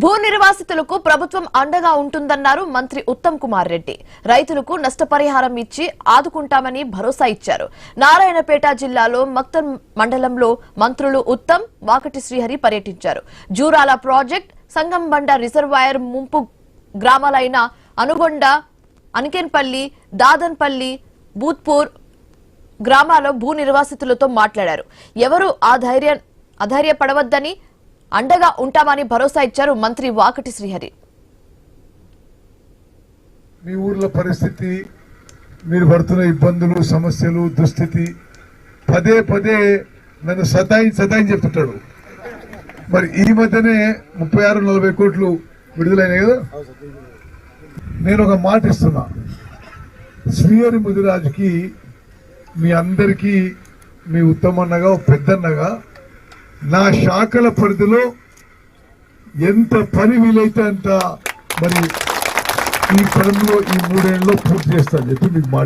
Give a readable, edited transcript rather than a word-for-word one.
భూ నిర్వాసితులకు ప్రభుత్వం అండగా ఉంటుందన్నారు మంత్రి ఉత్తమ్ కుమార్ రెడ్డి. రైతులకు నష్టపరిహారం ఇచ్చి ఆదుకుంటామని భరోసా ఇచ్చారు. నారాయణపేట జిల్లాలో మక్తల్ మండలంలో మంత్రులు ఉత్తమ్, వాకటి శ్రీహరి పర్యటించారు. జూరాల ప్రాజెక్ట్, సంగంబండ రిజర్వాయర్ ముంపు గ్రామాలైన అనుగొండ, అనికెన్పల్లి, దాదన్పల్లి, బూత్పూర్ గ్రామాల భూ నిర్వాసితులతో మాట్లాడారు. ఎవరు అధైర్యపడవద్దని, అండగా ఉంటామని భరోసా ఇచ్చారు మంత్రి వాకటి శ్రీహరి. మీ ఊర్ల పరిస్థితి, మీరు పడుతున్న ఇబ్బందులు, సమస్యలు, దుస్థితి పదే పదే నన్ను సతాయి చెప్తుంటాడు. మరి ఈ మధ్యనే 36-40 కోట్లు విడుదలైనాయి కదా. నేను ఒక మాట ఇస్తున్నా, శ్రీహరి ముదిరాజుకి, మీ అందరికీ, మీ ఉత్తమన్నగా, పెద్దన్నగా నా శాఖల పరిధిలో ఎంత పని వీలైతే అంత మరి ఈ పనుల్లో ఈ 3 ఏళ్లలో పూర్తి చేస్తాను చెప్పి మీకు